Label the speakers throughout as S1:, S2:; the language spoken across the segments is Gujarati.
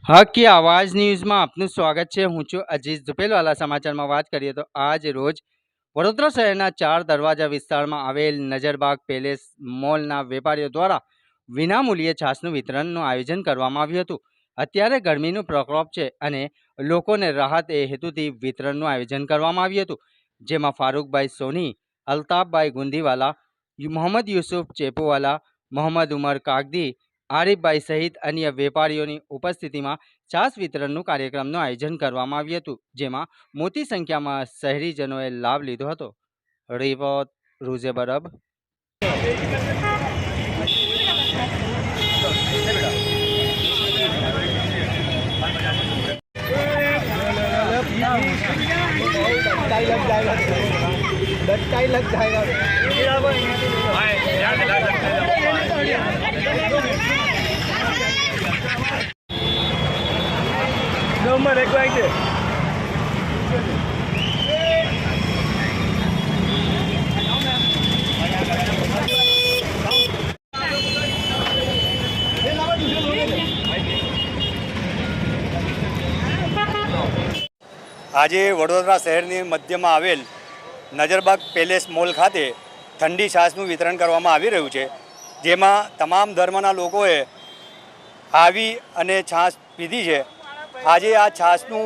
S1: હક की आवाज़ ન્યૂઝમાં આપનું સ્વાગત છે। હું છું અજીઝ ઝુપેલવાલા। સમાચારમાં વાત કરીએ તો આજ રોજ વડોદરા શહેરના 4 દરવાજા વિસ્તારમાં આવેલ નજરબાગ પેલેસ મોલના વેપારીઓ દ્વારા વિનામૂલ્યે છાશનું વિતરણનું આયોજન કરવામાં આવ્યું હતું। અત્યારે ગરમીનો પ્રકોપ છે અને લોકોને રાહત એ હેતુથી વિતરણનું આયોજન કરવામાં આવ્યું હતું, જેમાં ફારૂકભાઈ સોની, અલ્તાફભાઈ ગુંદીવાલા, મોહમ્મદ યુસુફ ચેપોવાલા, મોહમ્મદ ઉમર કાગદી, આરિફભાઈ સહિત અન્ય વેપારીઓની ઉપસ્થિતિમાં છાશ વિતરણનું કાર્યક્રમનું આયોજન કરવામાં આવ્યું હતું, જેમાં મોટી સંખ્યામાં શહેરીજનોએ લાભ લીધો હતો। રિપોર્ટ રૂઝે બરબ।
S2: नंबर एक बाइक है।
S3: આજે વડોદરા શહેરની મધ્યમાં આવેલ નજરબાગ પેલેસ મોલ ખાતે ઠંડી છાશનું વિતરણ કરવામાં આવી રહ્યું છે, જેમાં તમામ ધર્મના લોકોએ આવી અને છાશ પીધી છે। આજે આ છાશનું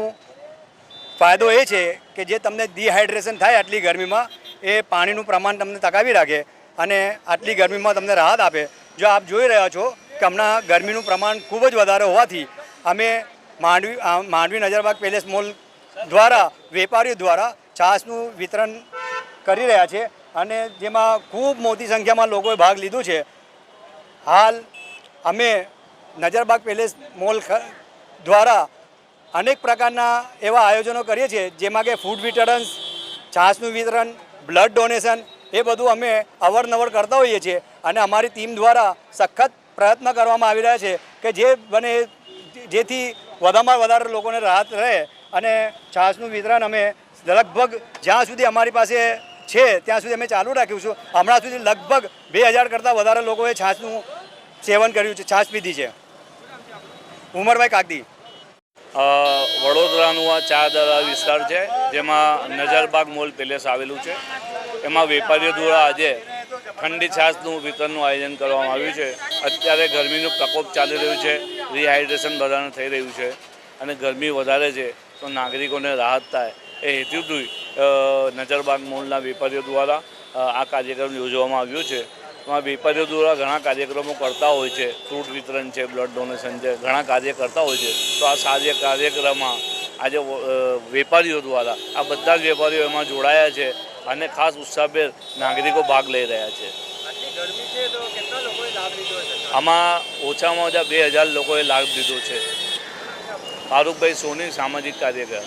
S3: ફાયદો એ છે કે જે તમને ડિહાઇડ્રેશન થાય આટલી ગરમીમાં, એ પાણીનું પ્રમાણ તમને ટકાવી રાખે અને આટલી ગરમીમાં તમને રાહત આપે। જો આપ જોઈ રહ્યા છો કે હમણાં ગરમીનું પ્રમાણ ખૂબ જ વધારે હોવાથી અમે માંડવી નજરબાગ પેલેસ મોલ દ્વારા વેપારીઓ દ્વારા છાશનું વિતરણ કરી રહ્યા છે અને જેમાં ખૂબ મોટી સંખ્યામાં લોકોએ ભાગ લીધો છે। હાલ અમે નજરબાગ પેલેસ મોલ દ્વારા અનેક પ્રકારના એવા આયોજનો કરીએ છીએ, જેમાં કે ફૂડ વિતરણ, છાશનું વિતરણ, બ્લડ ડોનેશન, એ બધું અમે અવારનવાર કરતા હોઈએ છીએ અને અમારી ટીમ દ્વારા સખત પ્રયત્ન કરવામાં આવી રહ્યા છે કે જે બને જેથી વધારેમાં વધારે લોકોને રાહત રહે અને છાશનું વિતરણ અમે લગભગ જ્યાં સુધી અમારી પાસે છે ત્યાં સુધી અમે ચાલુ રાખ્યું છું। હમણાં સુધી લગભગ 2000 કરતાં વધારે લોકોએ છાશનું સેવન કર્યું છે, છાશ પીધી છે। ઉમરભાઈ કાગદી।
S4: વડોદરાનું આ 4 દરવાજા વિસ્તાર છે, જેમાં નજરબાગ મોલ પેલેસ આવેલું છે। એમાં વેપારીઓ દ્વારા આજે ઠંડી છાશનું વિતરણનું આયોજન કરવામાં આવ્યું છે। અત્યારે ગરમીનું પ્રકોપ ચાલી રહ્યું છે, રિહાઇડ્રેશન બધાને થઈ રહ્યું છે અને ગરમી વધારે છે તો નાગરિકોને રાહત થાય એ હેતુથી નજરબાગ મોલના વેપારીઓ દ્વારા આ કાર્યક્રમ યોજવામાં આવ્યો છે। એમાં વેપારીઓ દ્વારા ઘણા કાર્યક્રમો કરતા હોય છે, ફ્રૂટ વિતરણ છે, બ્લડ ડોનેશન છે, ઘણા કાર્ય કરતા હોય છે। તો આ સારી કાર્યક્રમમાં આજે વેપારીઓ દ્વારા આ બધા જ વેપારીઓ એમાં જોડાયા છે અને ખાસ ઉત્સાહભેર નાગરિકો ભાગ લઈ રહ્યા છે। આમાં ઓછામાં ઓછા 2000 લોકોએ લાભ લીધો છે। ફારૂકભાઈ સોની, સામાજિક કાર્યકર।